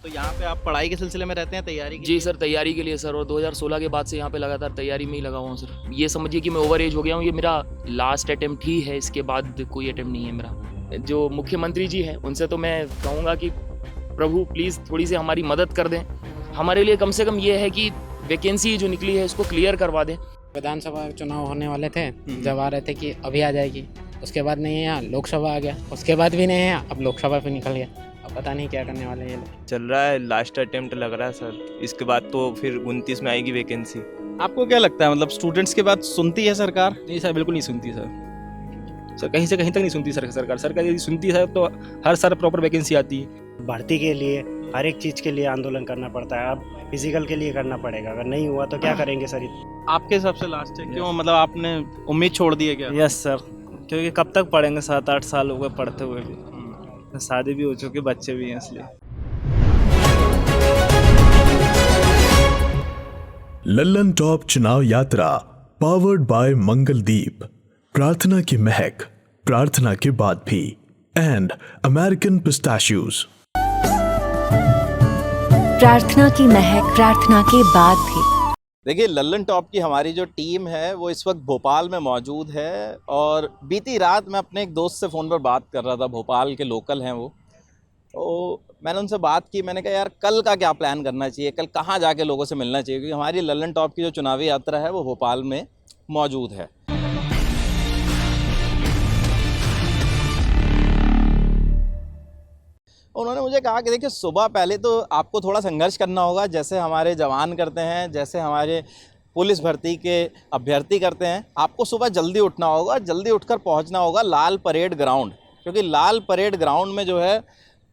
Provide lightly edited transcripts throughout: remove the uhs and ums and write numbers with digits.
तो यहाँ पे आप पढ़ाई के सिलसिले में रहते हैं, तैयारी के जी लिए? सर, तैयारी के लिए सर। और 2016 के बाद से यहाँ पे लगातार तैयारी में ही लगा हुआ हूँ सर। ये समझिए कि मैं ओवर एज हो गया हूँ। ये मेरा लास्ट अटेम्प्ट ही है, इसके बाद कोई अटेम्प्ट नहीं है मेरा। जो मुख्यमंत्री जी हैं उनसे तो मैं कहूँगा कि प्रभु प्लीज़ थोड़ी सी हमारी मदद कर दें। हमारे लिए कम से कम ये है कि वैकेंसी जो निकली है इसको क्लियर करवा दें। विधानसभा चुनाव होने वाले थे, जब आ रहे थे कि अभी आ जाएगी, उसके बाद नहीं है, यहाँ लोकसभा आ गया, उसके बाद भी नहीं है, अब लोकसभा पे निकल गया। अब पता नहीं क्या करने वाले हैं ये लोग। चल रहा है, लास्ट अटेम्प्ट लग रहा है सर। इसके बाद तो फिर 29 में आएगी वैकेंसी। आपको क्या लगता है, मतलब स्टूडेंट्स की बात सुनती है सरकार? नहीं सर, बिल्कुल नहीं सुनती सर कहीं से कहीं तक नहीं सुनती सरकार यदि सुनती है तो हर साल प्रॉपर वैकेंसी आती है। भर्ती के लिए हर एक चीज़ के लिए आंदोलन करना पड़ता है। अब फिजिकल के लिए करना पड़ेगा, अगर नहीं हुआ तो क्या करेंगे सर? आपके हिसाब से लास्ट है क्यों, मतलब आपने उम्मीद छोड़ दी है क्या? यस सर, क्योंकि कब तक पढ़ेंगे, 7-8 साल हो गए पढ़ते हुए भी। शादी भी हो चुकी, बच्चे भी हैं, इसलिए। लल्लन टॉप चुनाव यात्रा पावर्ड बाय मंगलदीप, प्रार्थना की महक, प्रार्थना के बाद भी, एंड अमेरिकन पिस्ताशियोज। प्रार्थना की महक, प्रार्थना के बाद भी। देखिए, लल्लन टॉप की हमारी जो टीम है वो इस वक्त भोपाल में मौजूद है। और बीती रात मैं अपने एक दोस्त से फ़ोन पर बात कर रहा था, भोपाल के लोकल हैं वो। तो मैंने उनसे बात की, मैंने कहा यार कल का क्या प्लान करना चाहिए, कल कहाँ जाके लोगों से मिलना चाहिए, क्योंकि हमारी लल्लन टॉप की जो चुनावी यात्रा है वो भोपाल में मौजूद है। उन्होंने मुझे कहा कि देखिए, सुबह पहले तो आपको थोड़ा संघर्ष करना होगा, जैसे हमारे जवान करते हैं, जैसे हमारे पुलिस भर्ती के अभ्यर्थी करते हैं। आपको सुबह जल्दी उठना होगा, जल्दी उठकर पहुंचना होगा लाल परेड ग्राउंड, क्योंकि लाल परेड ग्राउंड में जो है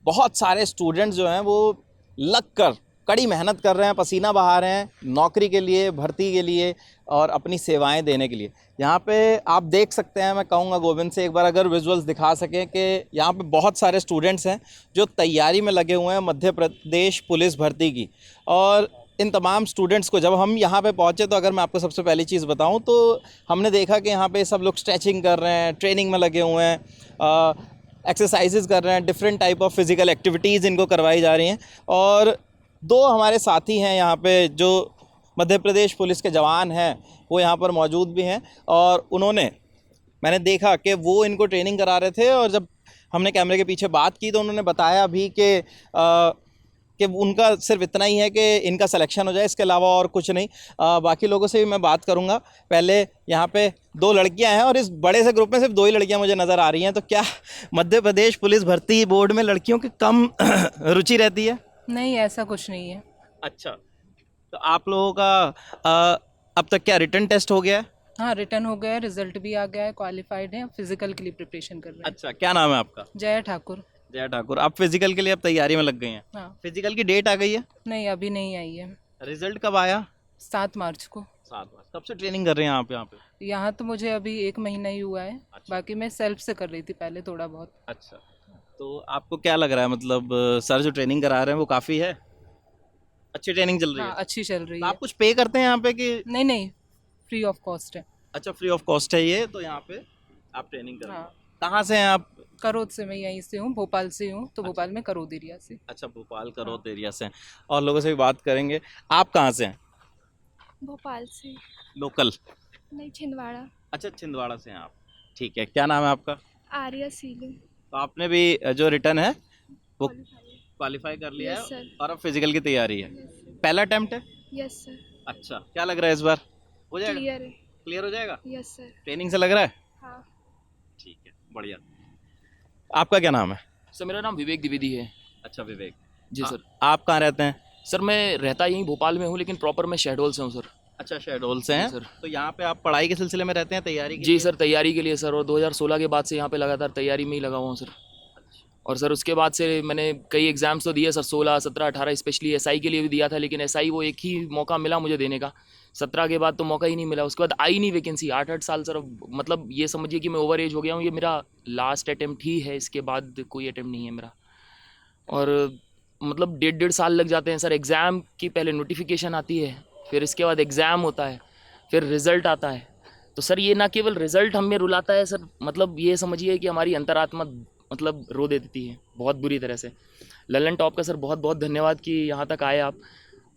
बहुत सारे स्टूडेंट्स जो हैं वो लग कर कड़ी मेहनत कर रहे हैं, पसीना बहा रहे हैं नौकरी के लिए, भर्ती के लिए और अपनी सेवाएं देने के लिए। यहाँ पे आप देख सकते हैं, मैं कहूँगा गोविंद से एक बार अगर विजुअल्स दिखा सकें कि यहाँ पे बहुत सारे स्टूडेंट्स हैं जो तैयारी में लगे हुए हैं मध्य प्रदेश पुलिस भर्ती की। और इन तमाम स्टूडेंट्स को जब हम यहाँ पे पहुँचे तो अगर मैं आपको सबसे पहली चीज़ बताऊँ तो हमने देखा कि यहाँ पे सब लोग स्ट्रेचिंग कर रहे हैं, ट्रेनिंग में लगे हुए हैं, एक्सरसाइजेज़ कर रहे हैं, different type of physical activities इनको करवाई जा रही हैं। और दो हमारे साथी हैं यहाँ पे जो मध्य प्रदेश पुलिस के जवान हैं, वो यहाँ पर मौजूद भी हैं। और मैंने देखा कि वो इनको ट्रेनिंग करा रहे थे। और जब हमने कैमरे के पीछे बात की तो उन्होंने बताया भी कि उनका सिर्फ इतना ही है कि इनका सिलेक्शन हो जाए, इसके अलावा और कुछ नहीं। बाकी लोगों से भी मैं बात करूंगा। पहले यहाँ पे 2 लड़कियां हैं और इस बड़े से ग्रुप में सिर्फ 2 ही लड़कियां मुझे नज़र आ रही हैं। तो क्या मध्य प्रदेश पुलिस भर्ती बोर्ड में लड़कियों की कम रुचि रहती है? नहीं, ऐसा कुछ नहीं है। अच्छा, तो आप लोगों का अब तक क्या रिटन टेस्ट हो गया है? हाँ, रिटर्न हो गया है, रिजल्ट भी आ गया है, क्वालिफाइड है, फिजिकल के लिए प्रिपरेशन कर रहे हैं। अच्छा, क्या नाम है आपका? जया ठाकुर। जया ठाकुर। आप फिजिकल के लिए अब तैयारी में लग गई हैं? हाँ। फिजिकल की डेट आ गई है? नहीं, अभी नहीं आई है। रिजल्ट कब आया? 7 मार्च को। 7 मार्च। कब से ट्रेनिंग कर रहे हैं आप यहाँ पे? यहाँ तो मुझे अभी 1 महीना ही हुआ है। अच्छा। बाकी मैं सेल्फ से कर रही थी पहले थोड़ा बहुत। अच्छा, तो आपको क्या लग रहा है, मतलब सर जो ट्रेनिंग करा रहे हैं वो काफ़ी है? अच्छी ट्रेनिंग चल रही हाँ, है? अच्छी चल रही तो है। आप कुछ पे करते हैं यहाँ पे कि? नहीं नहीं, फ्री ऑफ कॉस्ट है। अच्छा, फ्री ऑफ कॉस्ट है ये, तो यहाँ पे आप ट्रेनिंग कर रहे हैं। हाँ, कहाँ से हैं आप? करोद से। मैं यहीं से हूँ, भोपाल से हूँ। तो भोपाल में करोद एरिया से। अच्छा, भोपाल करोद एरिया से हैं। और लोगों से भी बात करेंगे। आप कहाँ से हैं? भोपाल से। लोकल? नहीं, छिंदवाड़ा। अच्छा, छिंदवाड़ा से हैं आप। ठीक है, क्या नाम है आपका? आर्या सीलू। तो आपने भी जो रिटर्न है वो क्वालिफाई कर लिया यस है सर। और अब फिजिकल की तैयारी है। पहला अटेम्प्ट है? Yes sir. अच्छा, क्या लग रहा है इस बार हो जाएगा? क्लियर है। क्लियर हो जाएगा? Yes sir. ट्रेनिंग से लग रहा है? हाँ। ठीक है, बढ़िया। आपका क्या नाम है? सर मेरा नाम विवेक द्विवेदी है। अच्छा, विवेक जी सर। आप कहाँ रहते हैं? सर मैं रहता यहीं भोपाल में हूँ, लेकिन प्रॉपर मैं शहडोल से हूँ सर। अच्छा, शहडोल से हैं। जी सर। तो यहाँ पे आप पढ़ाई के सिलसिले में रहते हैं, तैयारी के जी लिए? सर, तैयारी के लिए सर। और 2016 के बाद से यहाँ पे लगातार तैयारी में ही लगा हुआ हूँ सर। और सर उसके बाद से मैंने कई एग्ज़ाम्स तो दिए सर, 16, 17, 18, स्पेशली एसआई के लिए भी दिया था। लेकिन एसआई वो एक ही मौका मिला मुझे देने का, 17 के बाद तो मौका ही नहीं मिला। उसके बाद आई नहीं वैकेंसी। 8-8 साल सर, मतलब ये समझिए कि मैं ओवर एज हो गया हूँ। ये मेरा लास्ट अटेम्प्ट ही है, इसके बाद कोई अटेम्प्ट नहीं है मेरा। और मतलब 1.5 साल लग जाते हैं सर। एग्ज़ाम की पहले नोटिफिकेशन आती है, फिर इसके बाद एग्ज़ाम होता है, फिर रिज़ल्ट आता है। तो सर ये ना केवल रिज़ल्ट हमें रुलाता है सर, मतलब ये समझिए कि हमारी अंतरात्मा मतलब रो देती है बहुत बुरी तरह से। ललन टॉप का सर बहुत बहुत धन्यवाद कि यहाँ तक आए आप।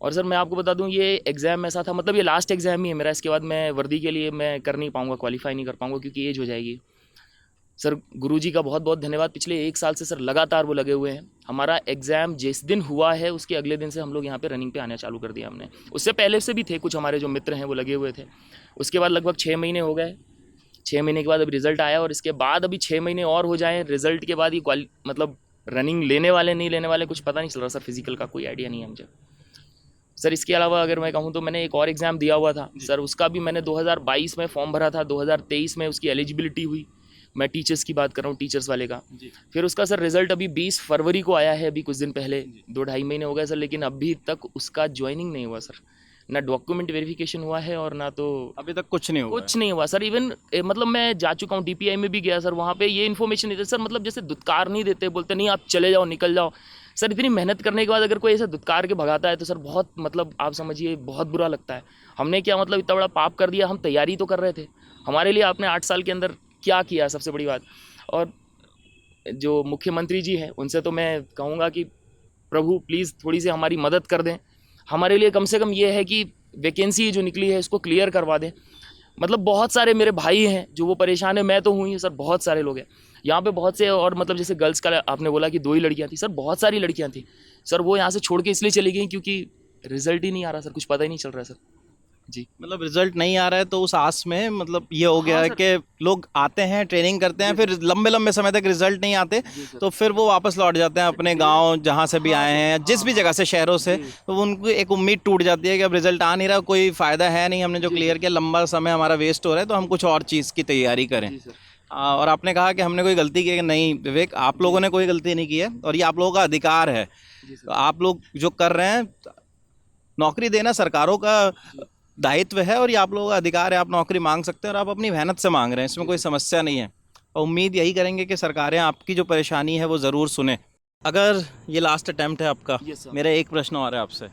और सर मैं आपको बता दूं ये एग्ज़ाम ऐसा था, मतलब ये लास्ट एग्ज़ाम ही है मेरा, इसके बाद मैं वर्दी के लिए मैं कर नहीं पाऊँगा, क्वालिफाई नहीं कर पाऊँगा क्योंकि एज हो जाएगी। सर गुरुजी का बहुत बहुत धन्यवाद, पिछले 1 साल से सर लगातार वो लगे हुए हैं। हमारा एग्ज़ाम जिस दिन हुआ है उसके अगले दिन से हम लोग यहाँ पे रनिंग पे आना चालू कर दिया हमने। उससे पहले से भी थे कुछ हमारे जो मित्र हैं वो लगे हुए थे। उसके बाद लगभग 6 महीने हो गए, 6 महीने के बाद अभी रिज़ल्ट आया और इसके बाद अभी 6 महीने और हो जाएँ रिज़ल्ट के बाद ही मतलब रनिंग लेने वाले नहीं लेने वाले कुछ पता नहीं चल रहा सर, फिजिकल का कोई आइडिया नहीं है मुझे। सर इसके अलावा अगर मैं कहूँ तो मैंने एक और एग्ज़ाम दिया हुआ था सर, उसका भी मैंने 2022 में फॉर्म भरा था, 2023 में उसकी एलिजिबिलिटी हुई। मैं टीचर्स की बात कर रहा हूँ, टीचर्स वाले का। फिर उसका सर रिजल्ट अभी 20 फरवरी को आया है, अभी कुछ दिन पहले, 2-2.5 महीने हो गए सर, लेकिन अभी तक उसका ज्वाइनिंग नहीं हुआ सर। ना डॉक्यूमेंट वेरिफिकेशन हुआ है और ना तो अभी तक कुछ नहीं हुआ कुछ नहीं हुआ सर। इवन मतलब मैं जा चुका हूँ DPI में भी गया सर, वहाँ पे ये इन्फॉर्मेशन नहीं देते सर, मतलब जैसे दुत्कार नहीं देते, बोलते नहीं आप चले जाओ निकल जाओ। सर इतनी मेहनत करने के बाद अगर कोई ऐसा दुत्कार के भगाता है तो सर बहुत मतलब आप समझिए बहुत बुरा लगता है। हमने क्या मतलब इतना बड़ा पाप कर दिया, हम तैयारी तो कर रहे थे, हमारे लिए आपने 8 साल के अंदर क्या किया, सबसे बड़ी बात। और जो मुख्यमंत्री जी हैं उनसे तो मैं कहूँगा कि प्रभु प्लीज़ थोड़ी सी हमारी मदद कर दें, हमारे लिए कम से कम ये है कि वैकेंसी जो निकली है इसको क्लियर करवा दें। मतलब बहुत सारे मेरे भाई हैं जो वो परेशान है, मैं तो हूँ ही सर, बहुत सारे लोग हैं यहाँ पे, बहुत से। और मतलब जैसे गर्ल्स का आपने बोला कि 2 ही लड़कियाँ थी सर, बहुत सारी लड़कियाँ थी सर, वो यहाँ से छोड़ के इसलिए चली गई क्योंकि रिजल्ट ही नहीं आ रहा सर, कुछ पता ही नहीं चल रहा है सर जी। मतलब रिजल्ट नहीं आ रहा है तो उस आस में मतलब ये हो गया है कि लोग आते हैं ट्रेनिंग करते हैं, फिर लंबे लंबे समय तक रिजल्ट नहीं आते तो फिर वो वापस लौट जाते हैं अपने गांव जहां से भी आए हैं, जिस भी जगह से, शहरों से। तो उनको एक उम्मीद टूट जाती है कि अब रिजल्ट आ नहीं रहा, कोई फ़ायदा है नहीं, हमने जो क्लियर किया लंबा समय हमारा वेस्ट हो रहा है, तो हम कुछ और चीज़ की तैयारी करें। और आपने कहा कि हमने कोई गलती की है, नहीं विवेक, आप लोगों ने कोई गलती नहीं की है और ये आप लोगों का अधिकार है। तो आप लोग जो कर रहे हैं, नौकरी देना सरकारों का दायित्व है और ये आप लोगों का अधिकार है, आप नौकरी मांग सकते हैं और आप अपनी मेहनत से मांग रहे हैं, इसमें कोई समस्या नहीं है। और उम्मीद यही करेंगे कि सरकारें आपकी जो परेशानी है वो ज़रूर सुने। अगर ये लास्ट अटैम्प्ट है आपका, मेरा एक प्रश्न और है आपसे,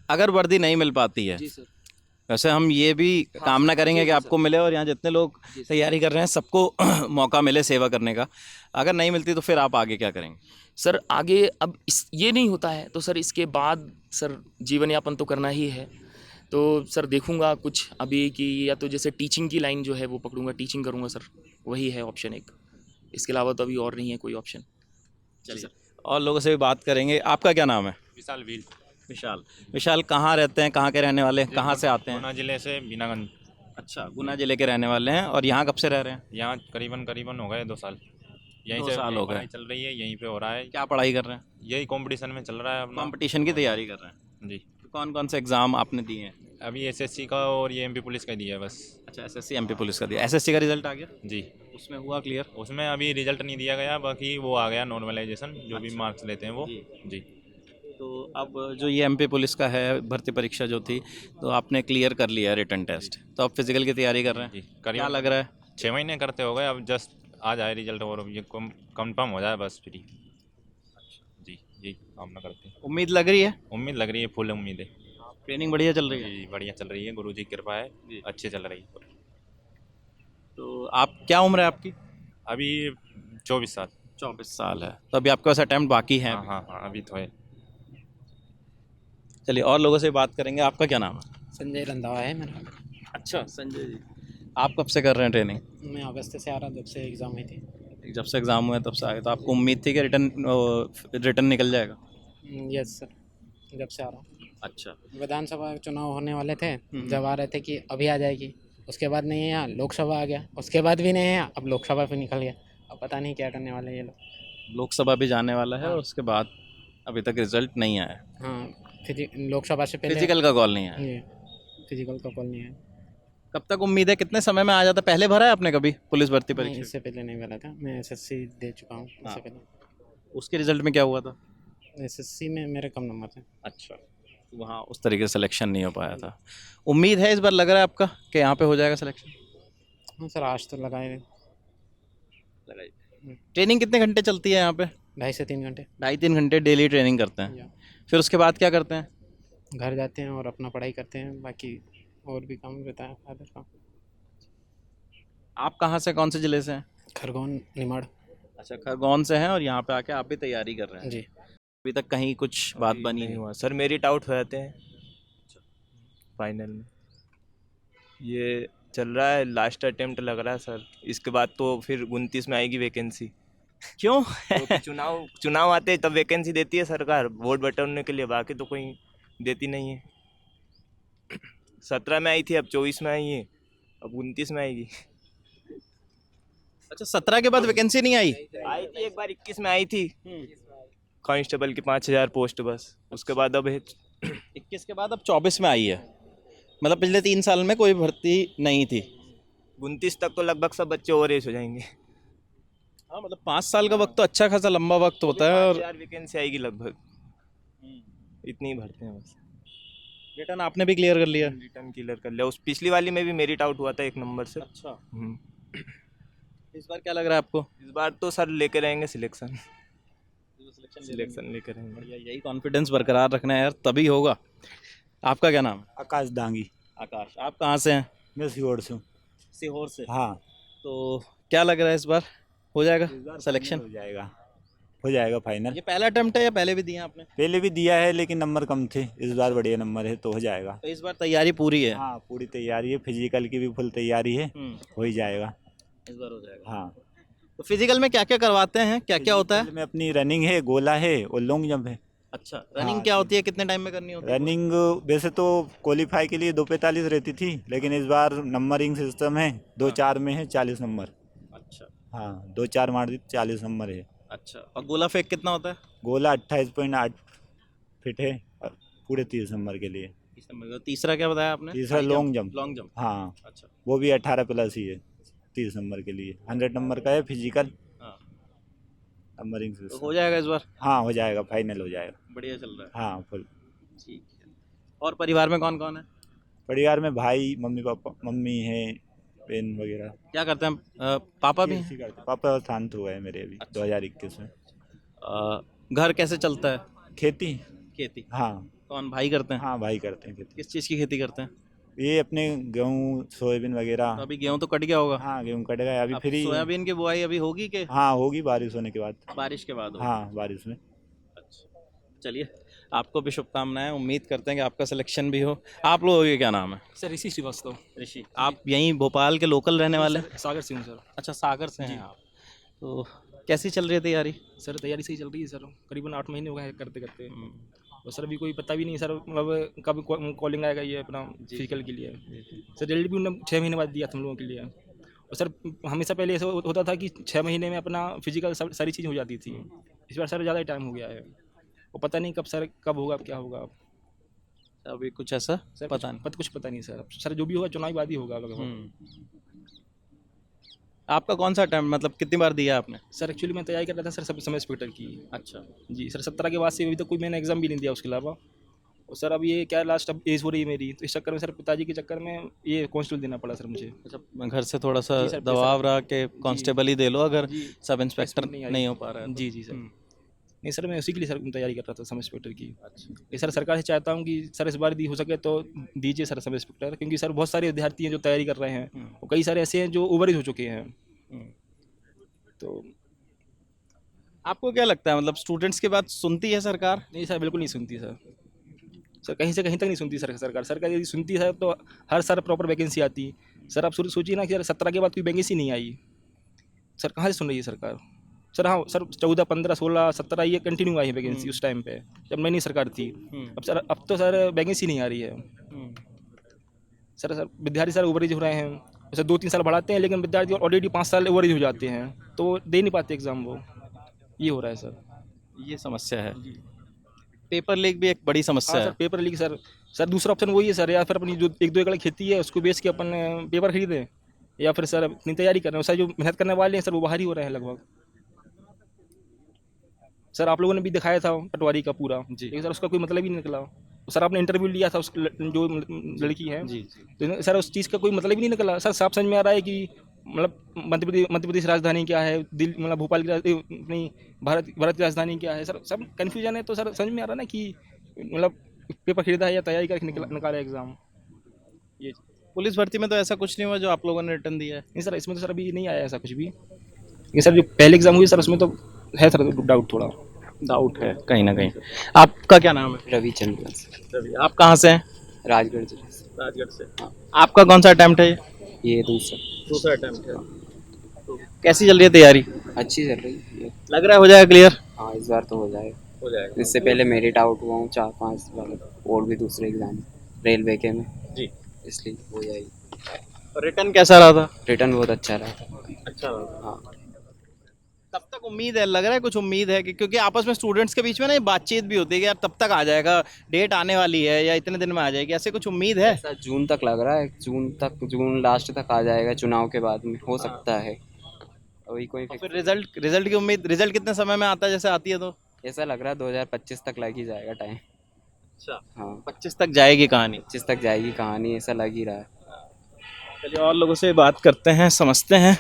अगर वर्दी नहीं मिल पाती है, वैसे हम ये भी कामना करेंगे कि आपको मिले और यहाँ जितने लोग तैयारी कर रहे हैं सबको मौका मिले सेवा करने का, अगर नहीं मिलती तो फिर आप आगे क्या करेंगे? सर आगे अब ये नहीं होता है तो सर इसके बाद सर जीवन यापन तो करना ही है, तो सर देखूंगा कुछ अभी कि या तो जैसे टीचिंग की लाइन जो है वो पकड़ूंगा, टीचिंग करूंगा सर, वही है ऑप्शन एक, इसके अलावा तो अभी और नहीं है कोई ऑप्शन। चलिए और लोगों से भी बात करेंगे। आपका क्या नाम है? विशाल वीर। विशाल कहाँ रहते हैं, कहाँ के रहने वाले हैं, कहाँ से आते हैं? गुना जिले से बीनागंज। अच्छा, गुना जिले के रहने वाले हैं और यहाँ कब से रह रहे हैं? यहाँ करीबन हो गए 2 साल, यहीं 2 से साल हो गए। पढ़ाई चल रही है, यहीं पे हो रहा है। क्या पढ़ाई कर रहे हैं? यही कंपटीशन में चल रहा है अपना, कंपटीशन की तैयारी कर रहे हैं जी। तो कौन कौन से एग्ज़ाम आपने दिए हैं? अभी SSC का और ये MP पुलिस का दिया है बस। अच्छा, SSC MP पुलिस का दिया। SSC का रिजल्ट आ गया? जी। उसमें हुआ क्लियर? उसमें अभी रिजल्ट नहीं दिया गया, बाकी वो आ गया नॉर्मलाइजेशन, जो भी मार्क्स लेते हैं वो जी। तो अब जो ये MP पुलिस का है भर्ती परीक्षा जो थी, तो आपने क्लियर कर लिया है रिटन टेस्ट, तो अब फिजिकल की तैयारी कर रहे हैं? जी। क्या लग रहा है? 6 महीने करते हो गए, अब जस्ट आ जाए रिजल्ट और ये कंफर्म हो जाए बस फ्री। जी, यही कामना करते हैं। उम्मीद लग रही है? उम्मीद लग रही है, फुल उम्मीद है। ट्रेनिंग बढ़िया चल रही है? जी बढ़िया चल रही है, गुरुजी की कृपा है, अच्छी चल रही है। तो आप क्या उम्र है आपकी? अभी 24 साल। 24 साल है, तो अभी आपके पास अटैम्प्ट बाकी है? हाँ, अभी तो है। चलिए और लोगों से बात करेंगे। आपका क्या नाम है? संजय रंधावा है मेरा। अच्छा, संजय जी, आप कब से कर रहे हैं ट्रेनिंग? मैं अगस्त से आ रहा, जब से एग्ज़ाम हुई थी। जब से एग्ज़ाम हुए तब से आगे, तो आपको उम्मीद थी कि रिटर्न निकल जाएगा? यस सर, जब से आ रहा हूँ। अच्छा, विधानसभा चुनाव होने वाले थे, जब आ रहे थे कि अभी आ जाएगी, उसके बाद नहीं है, यहाँ लोकसभा आ गया, उसके बाद भी नहीं है, अब लोकसभा पे निकल गया। अब पता नहीं क्या करने वाले ये लोग। लोकसभा भी जाने वाला है और उसके बाद अभी तक रिजल्ट नहीं आया। हाँ, लोकसभा से पहले फिजिकल का कॉल नहीं आया? जी, फिजिकल का कॉल नहीं है। कब तक उम्मीद है, कितने समय में आ जाता? पहले भरा है आपने कभी पुलिस भर्ती नहीं, परीक्षा? इससे पहले नहीं भरा था, मैं SSC दे चुका हूँ इससे पहले। उसके रिजल्ट में क्या हुआ था? SSC में मेरे कम नंबर थे। अच्छा, वहाँ उस तरीके से सिलेक्शन नहीं हो पाया था। उम्मीद है इस बार, लग रहा है आपका कि यहाँ पे हो जाएगा सिलेक्शन? हाँ सर, आज तो लगाए। ट्रेनिंग कितने घंटे चलती है यहाँ पे? 2.5 से 3 घंटे। 2.5-3 घंटे डेली ट्रेनिंग करते हैं, फिर उसके बाद क्या करते हैं? घर जाते हैं और अपना पढ़ाई करते हैं, बाकी और भी काम रहता है फादर का। आप कहाँ से, कौन से ज़िले से हैं? खरगोन, निमाड़। अच्छा, खरगोन से हैं और यहाँ पे आके आप भी तैयारी कर रहे हैं। जी। अभी तक कहीं कुछ बात बनी नहीं नहीं। हुआ सर, मेरिट आउट हो जाते हैं फाइनल में। ये चल रहा है, लास्ट अटेम्प्ट लग रहा है सर। इसके बाद तो फिर 29 में आएगी वैकेंसी। क्यों? तो फिर चुनाव आते हैं तब वैकेंसी देती है सरकार वोट बटोरने के लिए, बाकी तो कोई देती नहीं है। 17 में आई थी, अब 24 में आई है, अब 29 में आएगी। अच्छा, 17 के बाद वैकेंसी नहीं आई? आई थी एक बार, 21 में आई थी कांस्टेबल की 5000 पोस्ट, बस उसके बाद अब 21 के बाद अब 24 में आई है। मतलब पिछले 3 साल में कोई भर्ती नहीं थी। 29 तक तो लगभग सब बच्चे ओवर एज हो जाएंगे। हाँ, मतलब 5 साल का वक्त तो अच्छा खासा लंबा वक्त होता है। और 5000 वैकेंसी आएगी लगभग, इतनी ही भरते हैं बस। रिटर्न आपने भी क्लियर कर लिया? रिटर्न क्लियर कर लिया, उस पिछली वाली में भी मेरिट आउट हुआ था 1 नंबर से। अच्छा, इस बार क्या लग रहा है आपको? इस बार तो सर लेके रहेंगे सिलेक्शन लेके रहेंगे। बढ़िया, यही कॉन्फिडेंस बरकरार रखना है यार, तभी होगा। आपका क्या नाम है? आकाश दांगी। आकाश, आप कहाँ से हैं? मैं सीहोर से हूँ। सीहोर से। हाँ, तो क्या लग रहा है इस बार हो जाएगा सिलेक्शन? हो जाएगा फाइनल। ये पहला अटेम्प्ट है या पहले भी दिया आपने? पहले भी दिया है लेकिन नंबर कम थे, इस बार बढ़िया नंबर है तो हो जाएगा। तो इस बार तैयारी पूरी है? हाँ, पूरी तैयारी है, फिजिकल की भी फुल तैयारी है, हो ही जाएगा। इस बार हो जाएगा। हाँ। तो फिजिकल में क्या क्या करवाते हैं, क्या क्या होता है? फिजिकल में अपनी रनिंग है, गोला है और लॉन्ग जंप है। अच्छा, रनिंग हाँ, क्या होती है, कितने टाइम में करनी होती है? रनिंग वैसे तो क्वालिफाई के लिए 2:45 रहती थी, लेकिन इस बार नंबरिंग सिस्टम है, 2-4 में है 40 नंबर। अच्छा। हाँ, 2-4 मार दी 40 नंबर है। अच्छा, और गोला फेंक कितना होता है? गोला 28.8 फिट है पूरे 30 नंबर के लिए। तीसरा क्या बताया आपने? तीसरा लॉन्ग जंप। Long jump. हाँ, अच्छा। वो भी 18+ ही है 30 नंबर के लिए। 100 नंबर का है फिजिकल। हाँ। नंबरिंग तो सिस्टम हो जाएगा इस बार? हाँ, हो जाएगा, फाइनल हो जाएगा। बढ़िया चल रहा है। हाँ, फुल। ठीक है। और परिवार में कौन कौन है? परिवार में भाई, मम्मी पापा, मम्मी है, बहन वगैरह। क्या करते हैं? पापा भी? कृषि करते। पापा शांत हुए हैं मेरे अभी 2021 में। घर कैसे चलता है? खेती। खेती। हाँ। कौन, भाई करते हैं? हाँ, भाई करते हैं खेती। किस चीज़ की खेती करते हैं? ये अपने गेहूँ, सोयाबीन वगैरह। तो अभी गेहूँ तो कट गया होगा? हाँ, गेहूँ कट गया, अभी अब फ्री। सोयाबीन की बुआई अभी होगी कि? हाँ, होगी बारिश होने के बाद। बारिश के बाद होगी? हाँ, बारिश में। अच्छा, चलिए, आपको भी शुभकामनाएं। उम्मीद करते हैं कि आपका सिलेक्शन भी हो। आप लोगों के क्या नाम है? सर ऋषि श्रीवास्तव। ऋषि, आप यहीं भोपाल के लोकल रहने वाले? सागर सिंह सर। अच्छा, सागर से हैं आप। तो कैसी चल रही है तैयारी? सर तैयारी सही चल रही है सर, करीबन 8 महीने हो गए करते करते। और सर अभी कोई पता भी नहीं सर, मतलब कब कॉलिंग आएगा ये अपना फिजिकल के लिए। सर रिजल्ट भी उन्होंने 6 महीने बाद दिया था हम लोगों के लिए। और सर हमेशा पहले ऐसा होता था कि 6 महीने में अपना फिजिकल सारी चीज़ हो जाती थी। इस बार सर ज़्यादा टाइम हो गया है, वो पता नहीं कब होगा, क्या होगा। अभी कुछ ऐसा सर पता नहीं? कुछ पता नहीं सर। सर जो भी होगा चुनाव बाद ही होगा लगभग। आपका कौन सा अटेम्प्ट, मतलब कितनी बार दिया आपने? सर एक्चुअली मैं तैयारी कर रहा था सर सब इंस्पेक्टर की। अच्छा जी सर, 17 के बाद से अभी तक कोई मैंने एग्ज़ाम भी नहीं दिया उसके अलावा। और सर अब ये क्या लास्ट अब एज हो रही है मेरी, तो इस चक्कर में सर पिताजी के चक्कर में ये कांस्टेबल देना पड़ा सर मुझे। अच्छा, घर से थोड़ा सा जी सर, दबाव रहा कि कांस्टेबल ही दे लो अगर जी, सब इंस्पेक्टर नहीं आई। नहीं हो पा रहा है तो। जी जी सर। नहीं सर, मैं उसी के लिए सर तैयारी कर रहा था सब इंस्पेक्टर की। ये सर सरकार से चाहता हूँ कि सर इस बार हो सके तो दीजिए सर सब इंस्पेक्टर, क्योंकि सर बहुत सारे विद्यार्थी हैं जो तैयारी कर रहे हैं और कई सारे ऐसे हैं जो ओवर एज हो चुके हैं। तो आपको क्या लगता है, मतलब स्टूडेंट्स की बात सुनती है सरकार? नहीं सर, बिल्कुल नहीं सुनती सर। सर कहीं से कहीं तक नहीं सुनती सर सरकार। सरकार यदि सुनती है तो हर साल प्रॉपर वैकेंसी आती। सर आप सोचिए ना कि सर 17 के बाद कोई वैकेंसी नहीं आई, सर कहाँ से सुन रही है सरकार? सर हाँ सर, 14, 15, 16, 17 ये कंटिन्यू आई है वैकेंसी उस टाइम पे जब नई सरकार थी। अब तो सर वैकेंसी नहीं आ रही है। सर विद्यार्थी सर ओवरेज हो रहे हैं। सर 2-3 साल बढ़ाते हैं लेकिन विद्यार्थी ऑलरेडी 5 साल ओवरेज हो जाते हैं, तो दे नहीं पाते एग्ज़ाम वो। ये हो रहा है सर, ये समस्या है। पेपर लीक भी एक बड़ी समस्या हाँ है। सर, पेपर लीक सर दूसरा ऑप्शन वही है सर, या फिर अपनी जो 1-2 एकड़ खेती है उसको बेच के अपन पेपर खरीदें, या फिर सर अपनी तैयारी कर रहे हैं। सर जो मेहनत करने वाले हैं सर वो बाहर ही हो रहे हैं लगभग। सर आप लोगों ने भी दिखाया था पटवारी का पूरा, लेकिन सर उसका कोई मतलब ही नहीं निकला। सर आपने इंटरव्यू लिया था उस जो लड़की है, तो सर उस चीज़ का कोई मतलब ही नहीं निकला। सर साफ समझ में आ रहा है कि मतलब मध्य प्रदेश राजधानी क्या है, दिल्ली मतलब भोपाल की अपनी भारत की राजधानी क्या है। सर सब कन्फ्यूजन है। तो सर समझ में आ रहा है ना कि मतलब पेपर खरीदा है या तैयारी करके निकाला एग्ज़ाम। ये पुलिस भर्ती में तो ऐसा कुछ नहीं हुआ जो आप लोगों ने रिटर्न दिया है? नहीं सर, इसमें तो सर अभी नहीं आया ऐसा कुछ भी। लेकिन सर जो पहले एग्ज़ाम हुई सर उसमें तो है सर डाउट थोड़ा। डाउट है कहीं ना कहीं। आपका क्या नाम है? रविचंद्रन रवि। आप कहाँ से हैं? राजगढ़ जिले से। राजगढ़ से। आपका कौन सा अटेम्प्ट है ये? ये दूसरा दूसरा अटेम्प्ट है। तो कैसी चल रही है तैयारी? अच्छी चल रही है। लग रहा है हो जाएगा क्लियर? हाँ इस बार तो हो जाएगा। हो जाएगा। इससे पहले मेरिट आउट हुआ हूँ 4-5 बार और भी दूसरे एग्जाम रेलवे के में, जी। इसलिए हो जाएगी। रिटर्न कैसा रहा था? रिटर्न बहुत अच्छा रहा था। अच्छा रहा। हाँ तब तक उम्मीद है, लग रहा है कुछ उम्मीद है कि क्योंकि आपस में स्टूडेंट्स के बीच में ना ये बातचीत भी होती है कि यार तब तक आ जाएगा, डेट आने वाली है या इतने दिन में आ जाएगी, ऐसे कुछ उम्मीद है? ऐसा जून तक लग रहा है, जून लास्ट तक आ जाएगा, चुनाव के बाद में हो सकता है। अभी कोई और फिर रिजल्ट की उम्मीद, रिजल्ट कितने समय में आता है जैसे आती है तो? ऐसा लग रहा है 2025 तक लग ही जाएगा टाइम। अच्छा। हाँ 25 तक जाएगी कहानी। 25 तक जाएगी कहानी, ऐसा लग ही रहा है। चलिए और लोगों से बात करते हैं, समझते हैं।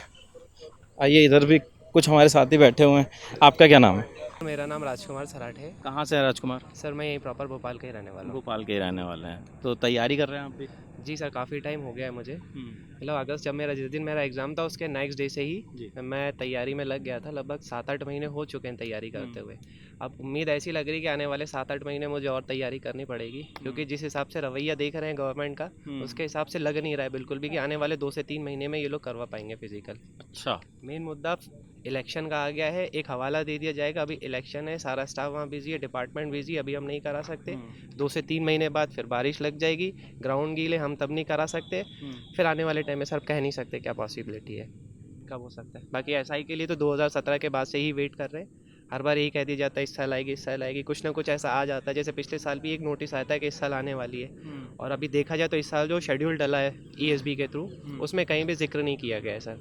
आइए इधर भी कुछ हमारे साथी बैठे हुए हैं। आपका क्या नाम है? मेरा नाम राजकुमार सराठ है। कहाँ से है राजकुमार? सर मैं यहीं प्रॉपर भोपाल का ही रहने वाला हूँ। भोपाल के ही रहने वाले हैं, तो तैयारी कर रहे हैं आप भी? जी सर काफ़ी टाइम हो गया है मुझे, मतलब अगस्त जब जिस दिन मेरा एग्ज़ाम था उसके नेक्स्ट डे से ही मैं तैयारी में लग गया था। लगभग 7-8 महीने हो चुके हैं तैयारी करते हुए। अब उम्मीद ऐसी लग रही है कि आने वाले 7-8 महीने मुझे और तैयारी करनी पड़ेगी, क्योंकि जिस हिसाब से रवैया देख रहे हैं गवर्नमेंट का उसके हिसाब से लग नहीं रहा है बिल्कुल भी कि आने वाले 2 से 3 महीने में ये लोग करवा पाएंगे फिजिकल। अच्छा। मेन मुद्दा इलेक्शन का आ गया है, एक हवाला दे दिया जाएगा। अभी इलेक्शन है, सारा स्टाफ वहाँ बिजी है, डिपार्टमेंट बिजी है, अभी हम नहीं करा सकते। 2 से 3 महीने बाद फिर बारिश लग जाएगी, ग्राउंड गीले, हम तब नहीं करा सकते। फिर आने वाले टाइम में सर कह नहीं सकते क्या पॉसिबिलिटी है, कब हो सकता है। बाकी एसआई के लिए तो 2017 के बाद से ही वेट कर रहे हैं। हर बार यही कह दिया जाता है इस साल आएगी, इस साल आएगी, कुछ ना कुछ ऐसा आ जाता है। जैसे पिछले साल भी एक नोटिस आया था कि इस साल आने वाली है, और अभी देखा जाए तो इस साल जो शेड्यूल डला है ईएसबी के थ्रू उसमें कहीं भी जिक्र नहीं किया गया है सर